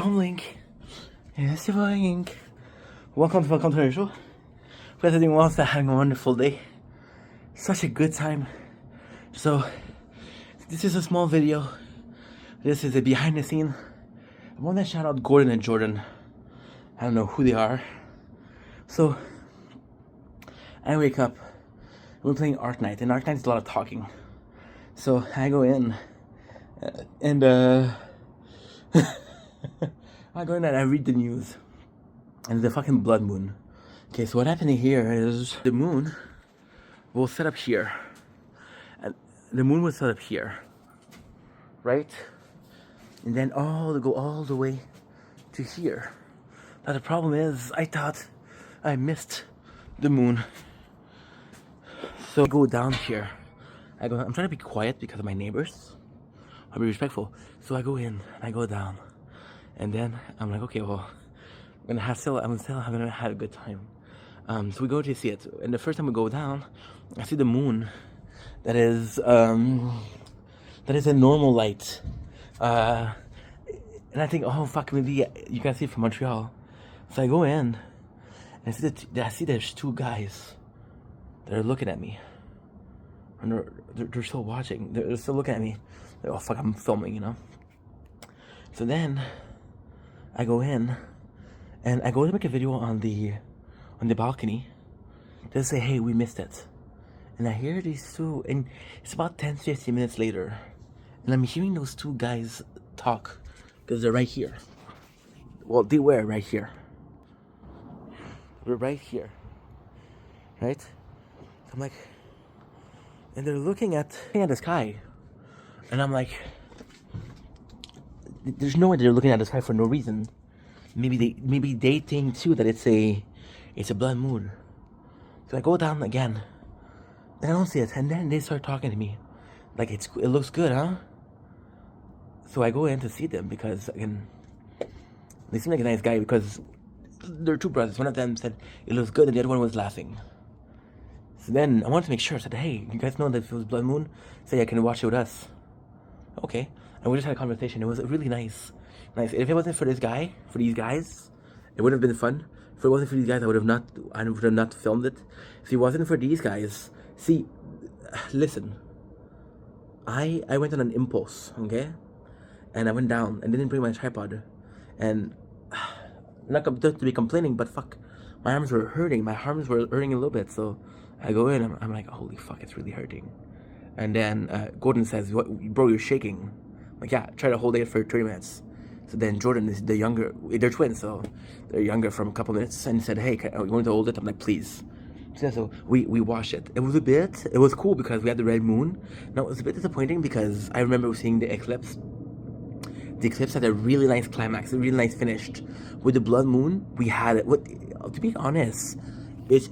home link. Yes, you're link. Welcome to the show. Hope everything well. Having a wonderful day. Such a good time. So, this is a small video. This is a behind the scene. I want to shout out Gordon and Jordan. I don't know who they are. So, I wake up. We're playing Art Night, and Art Night is a lot of talking. So I go in, and I go in and I read the news, and the fucking blood moon. Okay, so what happened here is the moon will set up here, and the moon will set up here, right? And then go all the way to here. Now the problem is, I thought I missed the moon. So I go down here. I'm trying to be quiet because of my neighbors. I'll be respectful. So I go in, I go down, and then I'm like, okay, well, I'm gonna have a good time. So we go to see it, and the first time we go down, I see the moon. That is a normal light, and I think, oh fuck, maybe you can see it from Montreal. So I go in, and I see there's two guys that are looking at me. And they're still watching. They're still looking at me. Like, oh fuck, I'm filming, you know. So then I go in, and I go to make a video on the balcony. They say, hey, we missed it. And I hear these two, and it's about 10-15 minutes later, and I'm hearing those two guys talk because they're right here. Well, they were right here. We're right here, right? I'm like, and they're looking at the sky, and I'm like, there's no way they're looking at the sky for no reason. Maybe they think too that it's a blood moon. So I go down again, and I don't see it, and then they start talking to me, like it looks good, huh? So I go in to see them because again, they seem like a nice guy because they're two brothers. One of them said it looks good, and the other one was laughing. So then I wanted to make sure. I said, hey, you guys know that if it was blood moon, say I can watch it with us. Okay. And we just had a conversation. It was really nice. If it wasn't for these guys, it would have been fun. If it wasn't for these guys, I would have not filmed it. If it wasn't for these guys, see, listen. I went on an impulse, okay? And I went down and didn't bring my tripod. And not to be complaining, but fuck, my arms were hurting. My arms were hurting a little bit, so I go in, I'm like, holy fuck, it's really hurting. And then Gordon says, bro, you're shaking. I'm like, yeah, try to hold it for 30 minutes. So then Jordan is the younger, they're twins, so they're younger from a couple minutes, and he said, hey, you want to hold it? I'm like, please. So we watched it. It was cool because we had the red moon. Now it was a bit disappointing because I remember seeing the eclipse. The eclipse had a really nice climax, a really nice finish. With the blood moon, we had it. To be honest, it's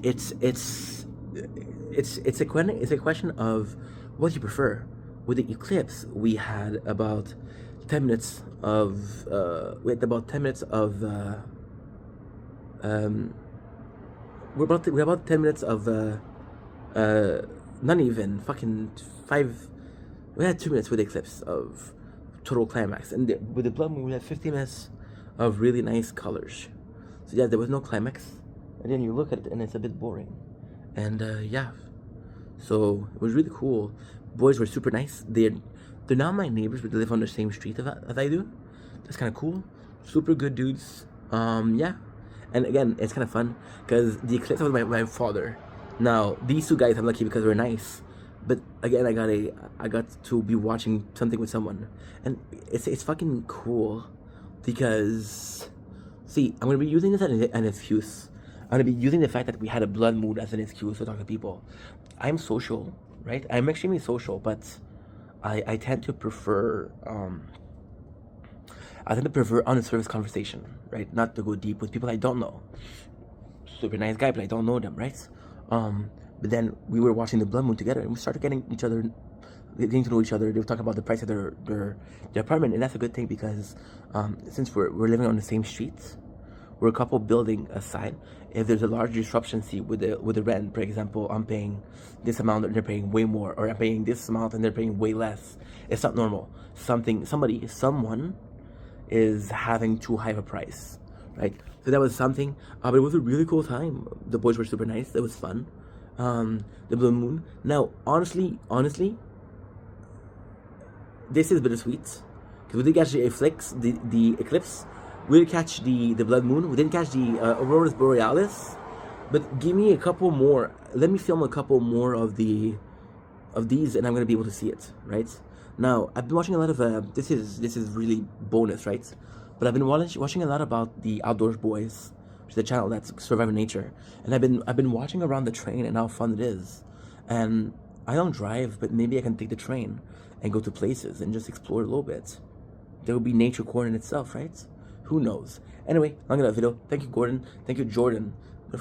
a question of what you prefer. With the eclipse, we had about 10 minutes of we're about 10 minutes of not even fucking 5. We had 2 minutes with the eclipse of total climax, and with the blood moon we had 15 minutes of really nice colors. So yeah, there was no climax, and then you look at it and it's a bit boring. And yeah, so it was really cool. Boys were super nice. They're not my neighbors, but they live on the same street as I do. That's kind of cool. Super good dudes. Yeah, and again, it's kind of fun because the eclipse was my father. Now these two guys I'm lucky because they're nice, but again, I got to be watching something with someone, and it's fucking cool because see, I'm gonna be using this as an excuse. I'm gonna be using the fact that we had a blood moon as an excuse to talk to people. I'm social, right? I'm extremely social, but I tend to prefer on the surface conversation, right? Not to go deep with people I don't know. Super nice guy, but I don't know them, right? But then we were watching the blood moon together, and we started getting to know each other. They were talking about the price of their apartment, and that's a good thing because since we're living on the same streets, we're a couple building a side. If there's a large discrepancy with the rent, for example, I'm paying this amount and they're paying way more, or I'm paying this amount and they're paying way less. It's not normal. Someone is having too high of a price, right? So that was something, but it was a really cool time. The boys were super nice. It was fun. The Blue Moon. Now, honestly, this is bittersweet because we did catch the eclipse. We did catch the blood moon. We didn't catch the auroras borealis. But give me a couple more. Let me film a couple more of these, and I'm gonna be able to see it, right? Now, I've been watching a lot of this is really bonus, right? But I've been watching a lot about the Outdoors Boys, which is the channel that's Surviving Nature, and I've been watching around the train and how fun it is. And I don't drive, but maybe I can take the train and go to places and just explore a little bit. There will be nature core in itself, right? Who knows? Anyway, long enough video. Thank you, Gordon. Thank you, Jordan. They're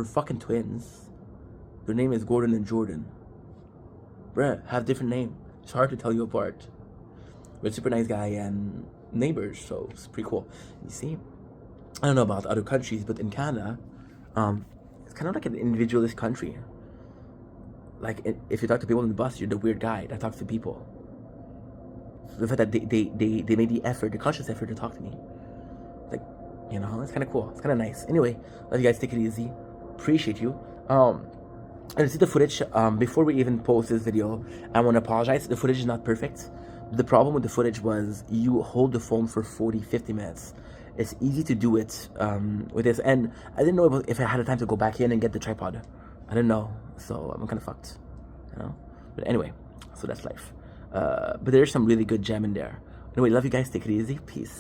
fucking twins. Their name is Gordon and Jordan. Bruh, have different name. It's hard to tell you apart. We're a super nice guy and neighbors, so it's pretty cool. You see, I don't know about other countries, but in Canada, it's kind of like an individualist country. Like, if you talk to people on the bus, you're the weird guy that talks to people. The fact that they made the effort, the conscious effort to talk to me. Like, you know, it's kind of cool. It's kind of nice. Anyway, love you guys. Take it easy. Appreciate you. And see the footage. Before we even post this video, I want to apologize. The footage is not perfect. The problem with the footage was you hold the phone for 40-50 minutes. It's easy to do it with this. And I didn't know if I had the time to go back in and get the tripod. I didn't know. So I'm kind of fucked. You know? But anyway, so that's life. But there's some really good gem in there. Anyway, love you guys. Take it easy. Peace.